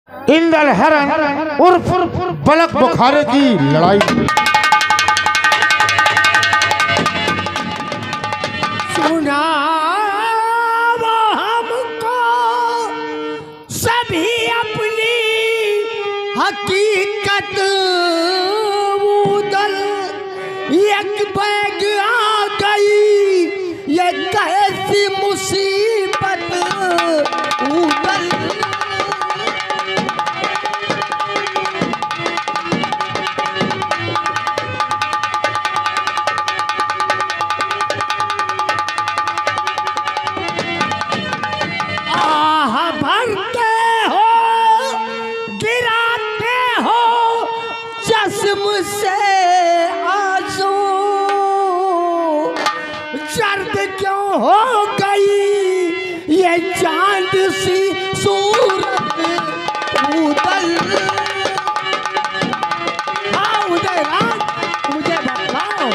इंदल हरन उर्फ पलक बुखारे की लड़ाई। सुना वो हमको सभी अपनी हकीकत उदल एक बैग आ गई ये कैसी मुसीबत उदल। से आंसू दर्द क्यों हो गई ये चांद सी सूरत उदल। हाँ उदय राज मुझे बताओ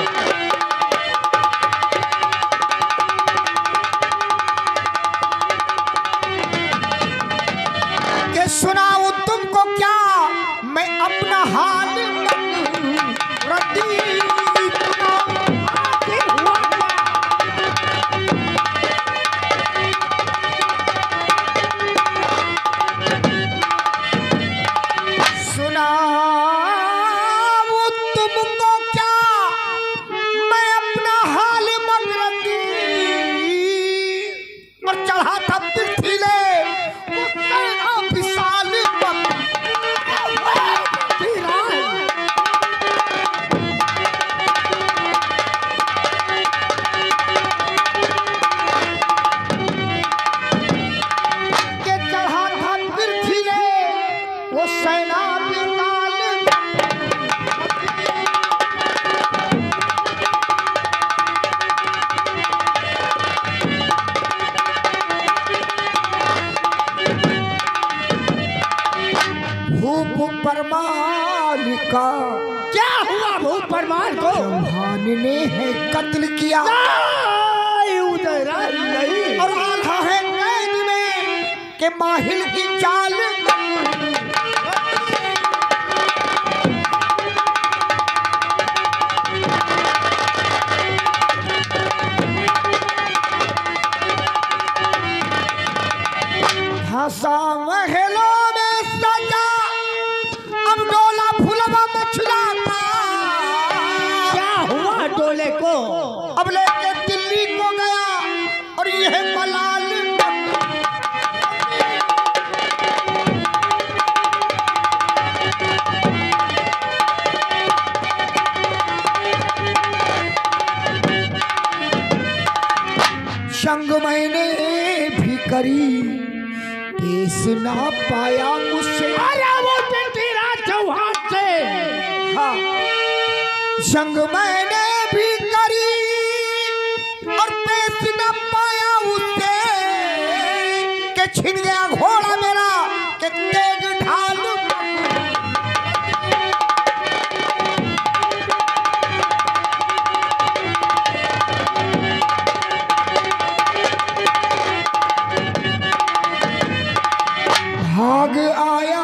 कि सुनाऊं तुमको क्या मैं अपना हाल परमाल का क्या हुआ? भूप परमाल को चौहान ने है कत्ल किया नहीं और आल्हा है कैद में के माहिल की चाल। भाषा महलों में सजा अब डोला फुलवा मछला क्या हुआ? डोले को अब लेके दिल्ली को गया और यह मलाल संग मैंने भी करी पेश ना पाया मुझसे। अरे वो तेरा चौहान से हाँ संग मैंने भी करी और पेश ना पाया उससे के छिन गया घोड़ा मेरा के तेग ढाल। भाग आया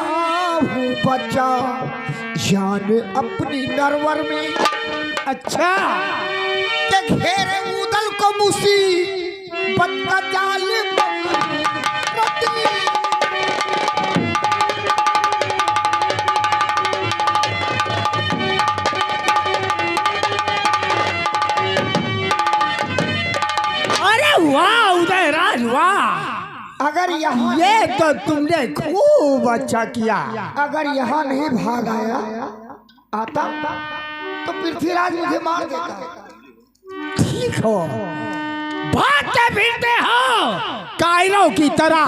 हूँ बच्चा जान अपनी नरवर में। अच्छा के घेरे उदल को मुसी बत्ता जाल अरे वाह उदय राज वाह। अगर यहाँ ये तो तुमने खूब अच्छा किया। अगर यहाँ नहीं भाग आया आता तो पृथ्वीराज मुझे मार देता। ठीक हो भागते फिरते हो कायरों की तरह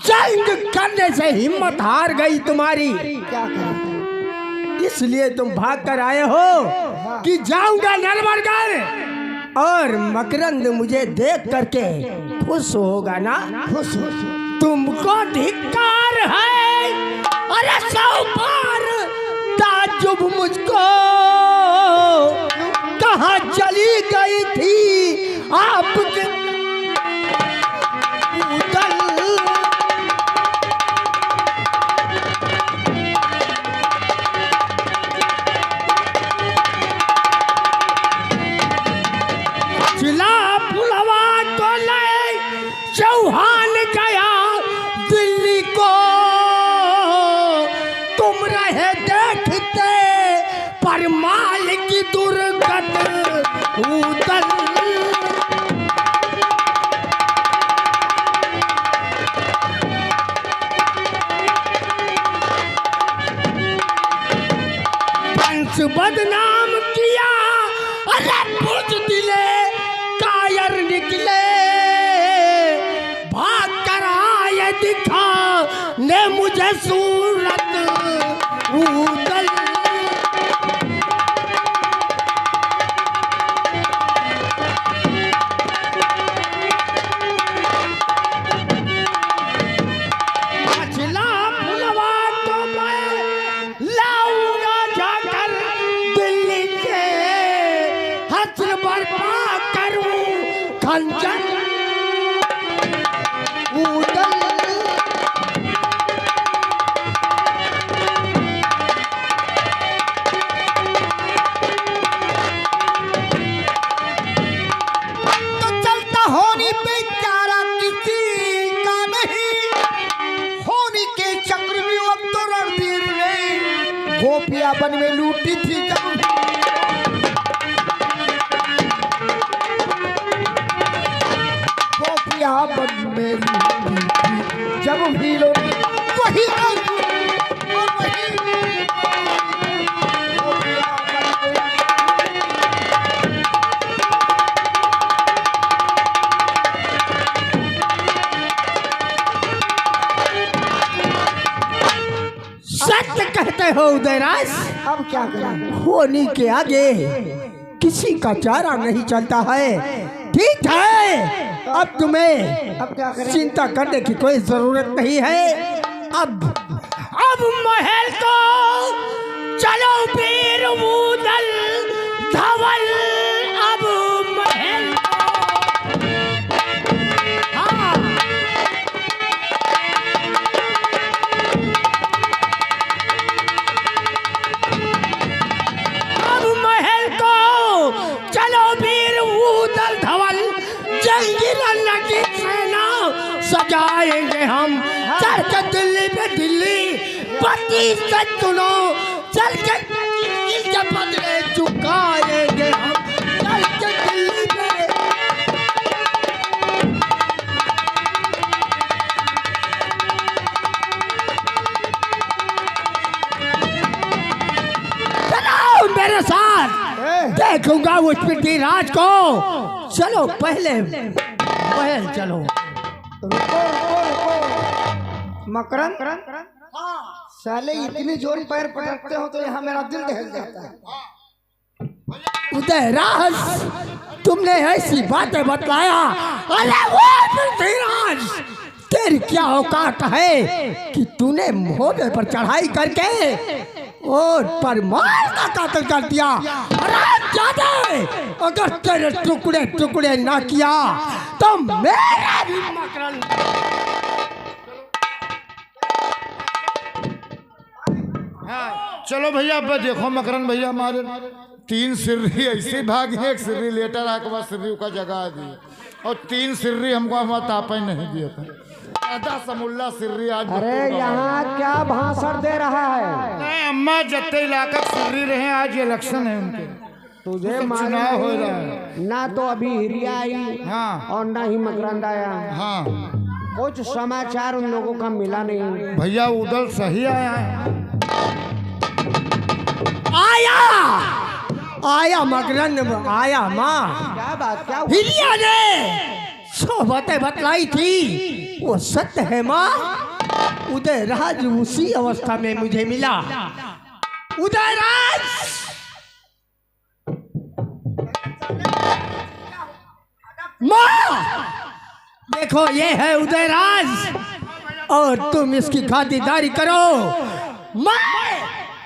जंग करने से हिम्मत हार गई तुम्हारी। क्या करें? इसलिए तुम भाग कर आए हो कि जाऊंगा नरवरगढ़ और मकरंद मुझे देख करके खुश होगा ना? खुश हो। तुमको धिक्कार है। अरे 100 बार ताज्जुब मुझको कहाँ चली गई थी आपके उदल। उदल वंश बदनाम किया, अरे बुझ दिले कायर निकले, भाग कर आए दिखा ने मुझे सूरत उदल। मछला फुलवा तो मैं लाऊंगा जाकर दिल्ली से, हस्र बर्पा करूं खंजर उदल। तो चलता होनी बेचारा किसी का नहीं, होनी के चक्र में अब तो रणधीर ने गोपिया बन में लूटी थी जब, गोपिया बन में लूटी थी जब हीरो ने वही और वही गोपिया बन में सत्य कहते हो उदयराज। अब क्या करें, होनी के आगे किसी का चारा नहीं चलता है। ठीक है, अब तुम्हें क्या करें, चिंता करने की कोई जरूरत नहीं है। अब महल को चलो वीर उदल धवल, अब महल हाँ चलो वीर उदल धवल, जंगी लगी सेना सजाएंगे हम, चल के दिल्ली पे दिल्ली पति से सुनो, चल के दिल्ली के बदले चुकाएंगे हम, चल के दिल्ली पे। चलो मेरे साथ, देखूंगा उस पृथ्वीराज को। चलो पहले महल चलो। मकरन साले इतनी जोर पैर पटकते हो तो यहाँ मेरा दिल दहल जाता है। उदयराज तुमने ऐसी बातें बतलाया, अरे वो पृथ्वीराज तेरी क्या औकात है कि तूने मोहरे पर चढ़ाई करके और परमार का कातल कर दिया। अगर तेरे टुकड़े टुकड़े ना किया तो मेरा भी मकरन। चलो भैया, अब देखो मकरन भैया हमारे 3 सिर्री ऐसे भागे, एक सिर्री लेटर आके बाद सिर्री का जगह दी, और 3 सिर्री हमको हमारा तापा ही नहीं दिया था। आधा समुल्ला सिर्री आज। अरे यहाँ क्या भाषण दे रहा है? नहीं अम्मा, जत्ते इलाका सिर्री रहे, आज इलेक्शन है उनके, तुझे चुनाव हो रहा है ना, तो अभी हिरिया आई हाँ, और ना ही मकरंद आया। हाँ कुछ समाचार उन लोगों का मिला नहीं। भैया उदल सही आया है। आया मकरंद आया। माँ क्या बात, क्या हिरिया ने सो बातें बतलाई थी, वो सत्य है माँ। उदयराज उसी अवस्था में मुझे मिला। उदयराज माँ देखो, ये है उदयराज और तुम इसकी खातिरदारी करो। मैं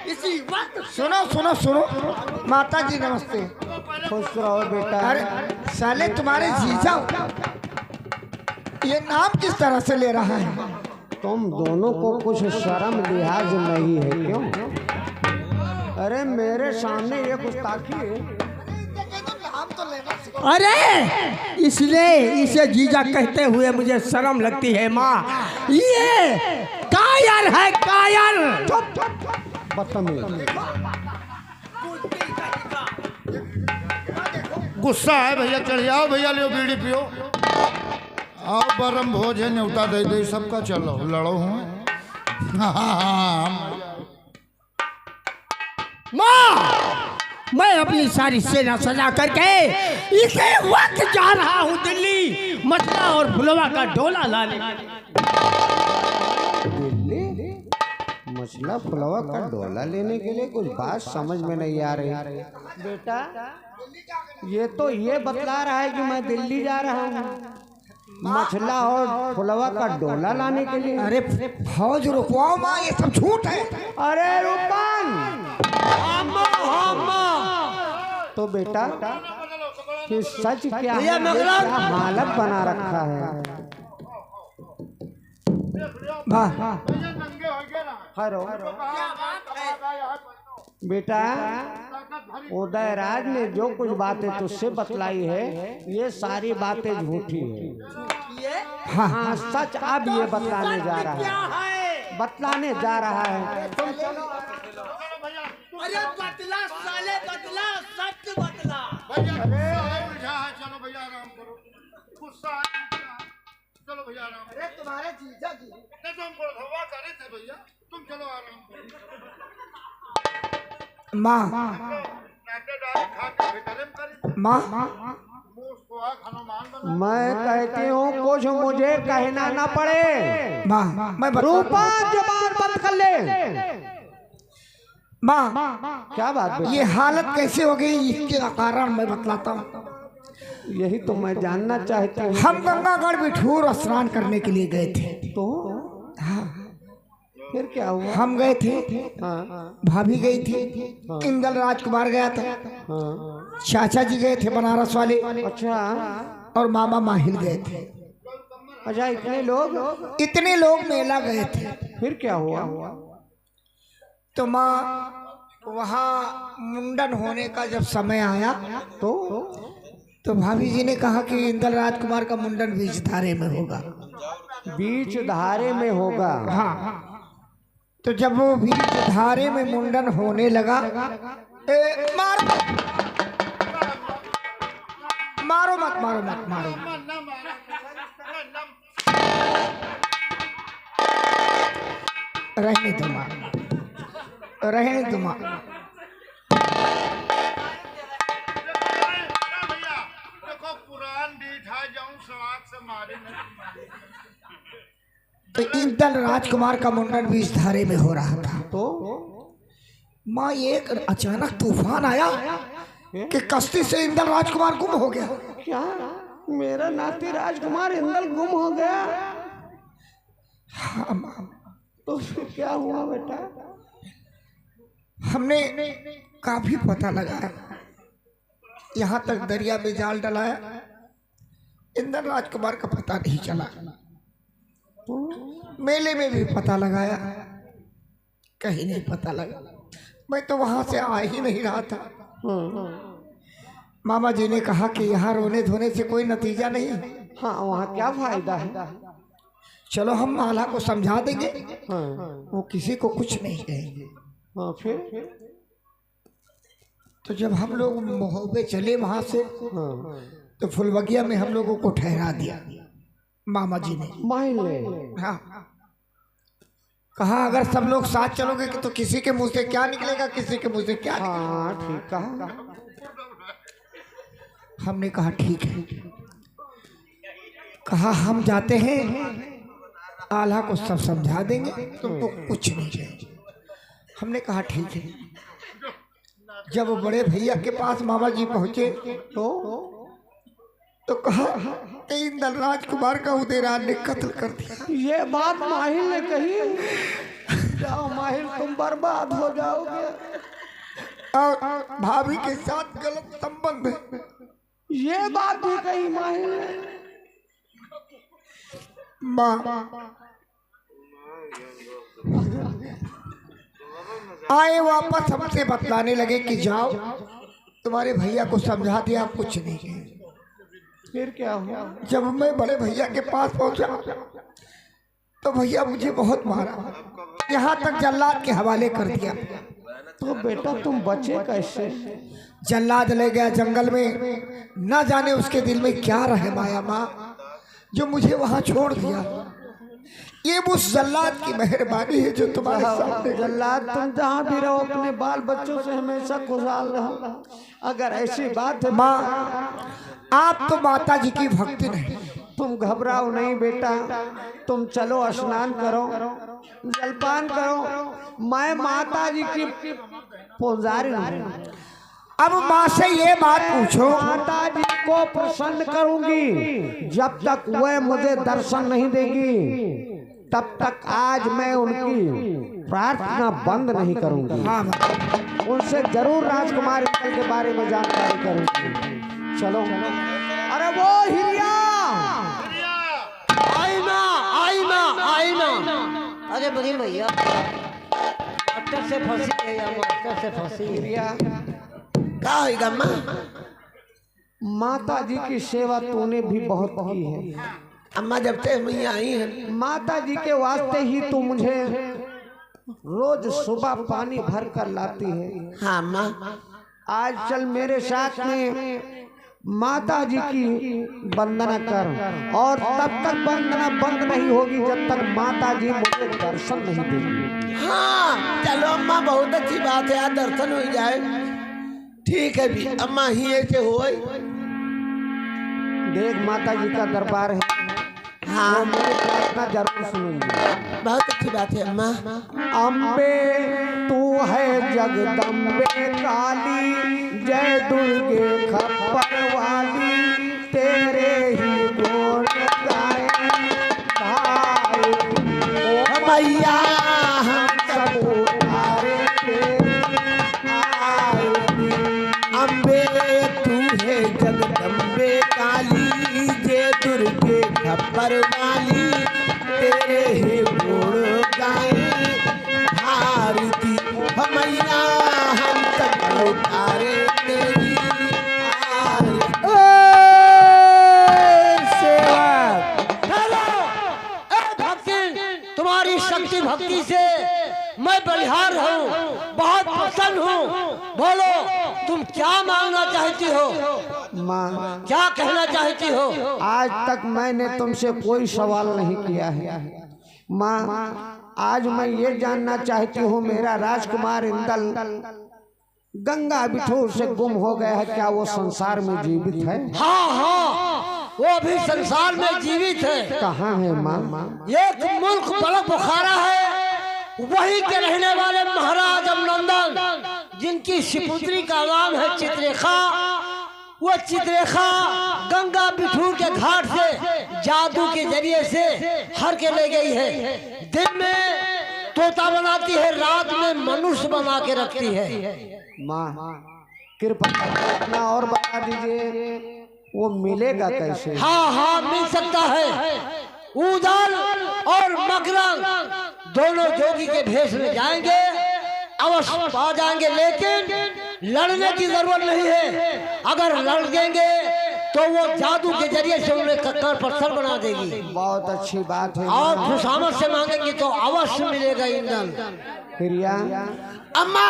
इसी वक्त सुनो सुनो सुनो, माता जी नमस्ते, खुश रहो बेटा। अरे साले तुम्हारे जीजा ये नाम किस तरह से ले रहा है? तुम दोनों को कुछ शर्म लिहाज नहीं है क्यों? अरे मेरे सामने ये गुस्ताखी है। अरे इसलिए इसे जीजा कहते हुए मुझे शर्म लगती है माँ। ये कायर है, कायर। बदतमीज। गुस्सा है भैया, चढ़ जाओ भैया, लियो बीड़ी पियो। आओ बरम भोज है, न्योता दे दे सबका, चलो लड़ो हूँ। माँ, मैं अपनी सारी सेना सजा करके इसे वक्त जा रहा हूँ दिल्ली, मसला और फुलवा का ढोला लाने। दिल्ली मसला फुलवा का डोला लेने के लिए? कुछ बात समझ में नहीं आ रही बेटा। ये तो ये बतला रहा है कि मैं दिल्ली जा रहा हूँ मसला और फुलवा का डोला लाने के लिए। अरे फौज रुकवाओ माँ, ये सब झूठ है। अरे रूपन, तो बेटा ये सच क्या है? ये क्या हालत बना रखा है? हेलो बेटा, उदयराज ने जो कुछ बातें तुझसे बतलाई है ये सारी बातें झूठी है। हाँ सच अब ये बतलाने जा रहा है, बतलाने जा रहा है। तुम चलो। अरे बतला साले, बतला, सच बतला। चलो भैया आराम करो, गुस्सा है, चलो भैया आराम। अरे तुम्हारे जीजा जी तुम हवा कर रहे थे भैया, तुम चलो आराम करो। माँ, मैं कहती हूँ कुछ मुझे कहना ना पड़े। माँ मैं रूपा जुबान बंद कर ले। माँ क्या बात है? ये हालत कैसे हो गई, इसके कारण मैं बतलाता हूँ। यही तो मैं जानना चाहती हूँ। हम गंगागढ़ बिठूर स्नान करने के लिए गए थे। तो हाँ, फिर क्या हुआ? हम गए थे, हाँ, भाभी गई थी, इंदल राजकुमार गया था, हाँ, चाचा जी गए थे बनारस वाले, अच्छा और मामा माहिल गए थे। अच्छा, इतने लोग मेला गए थे। फिर क्या हुआ? तो माँ वहाँ मुंडन होने का जब समय आया तो भाभी जी ने कहा कि इंदल राजकुमार का मुंडन बीच धारे में होगा। बीच धारे में होगा? हाँ। तो जब वो बीच धारे में मुंडन होने लगा, मारो मारो मत, मारो मत, मारो। रहने दो माँ, रहने दो माँ। तो इंदल राजकुमार का मुंडन बीच धारे में हो रहा था। तो माँ एक अचानक तूफान आया कि कश्ती से इंदल राजकुमार गुम हो गया। क्या मेरा नाती राजकुमार इंदल गुम हो गया? हाँ माँ। तो फिर क्या हुआ बेटा? हमने काफी पता लगाया, यहाँ तक दरिया में जाल डलाया, इंदल राजकुमार का पता नहीं चला। मेले में भी पता लगाया, कहीं नहीं पता लगा। मैं तो वहां से आ ही नहीं रहा था। मामा जी ने कहा कि यहाँ रोने धोने से कोई नतीजा नहीं। हाँ, वहाँ क्या फायदा है? चलो हम माला को समझा देंगे, हाँ, वो किसी को कुछ नहीं कहेंगे। हाँ, फिर? तो जब हम लोग मोहब्बे चले वहां से, हाँ, तो फुलबगिया में हम लोगों को ठहरा दिया मामा जी ने। माहिल ने? हाँ, कहा अगर सब लोग साथ चलोगे तो किसी के मुंह से क्या निकलेगा, किसी के मुंह से क्या निकलेगा। हाँ, ठीक कहा। हमने कहा ठीक है। कहा हम जाते हैं, आल्हा को सब समझा देंगे, तुमको कुछ नहीं चाहिए। हमने कहा ठीक है। जब बड़े भैया के पास मामा जी पहुंचे तो कहा कि इंदल राजकुमार का उदयराज ने कत्ल कर दिया। ये बात माहिल ने कही? जाओ माहिल, तुम बर्बाद हो जाओगे। और भाभी के साथ गलत संबंध है, ये बात भी कही माहिल ने? माँ आए वापस हमसे बतलाने लगे कि जाओ, तुम्हारे भैया को समझा दिया, कुछ नहीं कहे। फिर क्या हुआ? जब मैं बड़े भैया के पास पहुंचा तो भैया मुझे बहुत मारा, यहाँ तक जल्लाद के हवाले कर दिया। तो बेटा तुम बचे कैसे? जल्लाद ले गया जंगल में, न जाने उसके दिल में क्या रहे माया माँ, जो मुझे वहां छोड़ दिया। ये उस जल्लाद की मेहरबानी है जो तुम्हारे सामने। जल्लाद तुम जहाँ भी रहो अपने बाल बच्चों से हमेशा खुशहाल रहो। अगर ऐसी बात है माँ, आप तो माता जी की भक्ति नहीं। तुम घबराओ नहीं बेटा, तुम चलो स्नान करो, जलपान करो। मैं माता जी की पुजारी हूँ। अब माँ से ये बात पूछो, माता जी को प्रसन्न करूंगी। जब तक वह मुझे दर्शन नहीं देगी तब तक आज मैं उनकी प्रार्थना बंद नहीं करूंगी। हाँ उनसे जरूर राजकुमार इंद्र के बारे में जानकारी करूंगी। चलो। अरे वो हिरिया, आईना आईना आईना। अरे बड़ी भैया मास्टर से फंसी है या मास्टर से फंसी है। हिरिया, क्या होगा माँ? माता जी की सेवा तूने भी बहुत की है। अम्मा जब से मैं आई है, माता जी के वास्ते ही तू मुझे रोज सुबह पानी भर कर लाती है। हाँ माँ। आज चल मेरे साथ में माता जी की वंदना कर, और तब तक वंदना बंद नहीं होगी जब तक माता जी मुझे दर्शन नहीं देंगी। हाँ चलो अम्मा, बहुत अच्छी बात है, आज दर्शन हो जाए। ठीक है भी अम्मा, ही ऐसे हो। देख माता जी का दरबार है, हाँ वो मेरी प्रार्थना जरूर सुनेंगी। बहुत अच्छी बात है अम्मा। अम्बे तू है जगदम्बे काली, जय दुर्गे खप्पर वाली, तेरे ही गुण गाए भाई। ओ मैया हम सब उतारे आएगी। अम्बे तू है जगदम्बे काली, जय दुर्गे खप्पर वाली, तेरे ही गुण गाए भारती। मैया हम सब उतारे तेरी आरती। तुम्हारी शक्ति भक्ति से मैं बलिहार हूँ, बहुत प्रसन्न हूँ। बोलो तुम क्या मांगना चाहती हो, माँ, क्या कहना चाहती हो? आज तक मैंने तुमसे कोई सवाल नहीं किया है। माँ, आज मैं ये जानना चाहती हूँ, मेरा राजकुमार इंदल गंगा बिठूर से गुम हो गया है, क्या वो संसार में जीवित है? हाँ हाँ, वो भी संसार में जीवित है। कहाँ है माँ? एक मुल्क बड़ा बुखारा है, वही के रहने वाले महाराज अभिनंदन, जिनकी शिपुत्री का नाम है चित्ररेखा। वो चित्ररेखा गंगा बिठूर के घाट से जादू के जरिए से हर के ले गई है। दिन में तोता बनाती है, रात में मनुष्य बना के रखती है। माँ, कृपा करना और बता दीजिए वो मिलेगा कैसे? हाँ हाँ मिल सकता है। उदल और मकरंद दोनों जोगी के भेष में जाएंगे, अवश्य पा जाएंगे, लेकिन लड़ने की जरूरत नहीं है। अगर लड़ देंगे तो वो जादू के जरिए से उन्हें कक्कर पत्थर बना देगी। बहुत अच्छी बात है। और खुशामद से मांगेंगे तो अवश्य मिलेगा ईंधन। हिरिया, अम्मा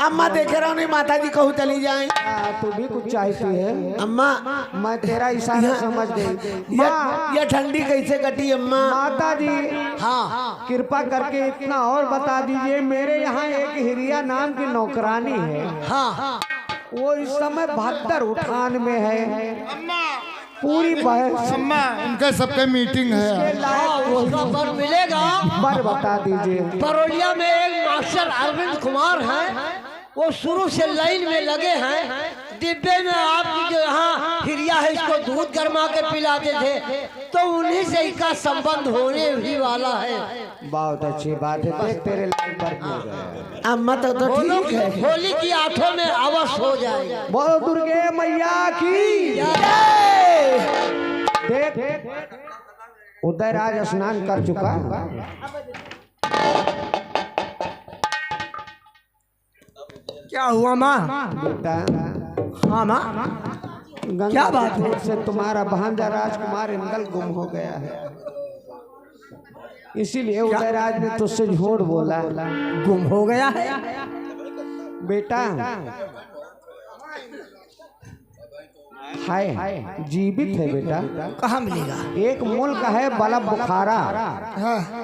अम्मा देख रहा हूँ, नहीं माता जी कहूँ चली जाए। तू भी कुछ चाहती है? अम्मा मैं तेरा इशारा समझ गई। माँ, ये ठंडी कैसे कटी अम्मा? माता जी हाँ कृपा करके इतना और बता दीजिए, मेरे यहाँ एक हिरिया नाम की नौकरानी है। हाँ, वो इस समय 72 उठान में है। पूरी बहस अम्मा इनका सबके मीटिंग है। उसका बर मिलेगा। बर बता दीजिए। बरौलिया में एक मास्टर अरविंद कुमार हैं, वो शुरू से लाइन में लगे हैं। डिब्बे में आपकी जो यहाँ हिरिया है, इसको दूध गर्मा के पिलाते थे, तो उन्हीं से इसका संबंध होने ही वाला है। बहुत अच्छी बात है, देख तेरे लाइन पर मिल गया। अम्मा तो ठीक है, होली की आठों में अवश्य हो जाएगा। बोलो दुर्गे मैया की। देख उदय राज स्नान कर चुका। क्या हुआ माँ? बेटा, हाँ माँ, क्या बात है? से तुम्हारा भांजा राजकुमार इंदल गुम हो गया है, इसीलिए उदयराज ने तुझसे झूठ बोला। गुम हो गया है? बेटा है जीवित है बेटा। कहाँ मिलेगा? एक मुल्क है बलब बुखारा,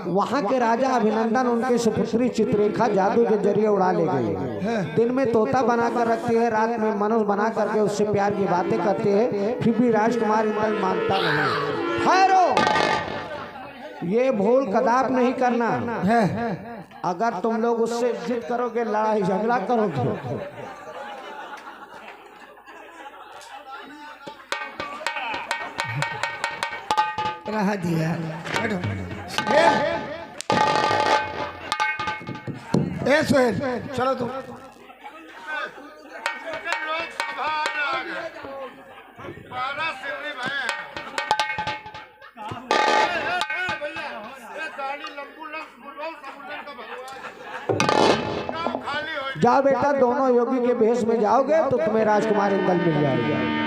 वहाँ के राजा अभिनंदन उनके सुपुत्री चित्ररेखा जादू के जरिए उड़ा ले गए। दिन में तोता बनाकर रखते हैं, रात में मनुष्य बना करके उससे प्यार की बातें करते हैं, फिर भी राजकुमार इंद्र मानता नहीं। ठहरो, ये भूल कदाप नहीं करना। अगर तुम लोग उससे जिद करोगे, लड़ाई झगड़ा करोगे, रहा दिया। ए सोहेल चलो तुम। जाओ बेटा, दोनों योगी के भेष में जाओगे तो तुम्हें राजकुमार इंद्र मिल जाएगा।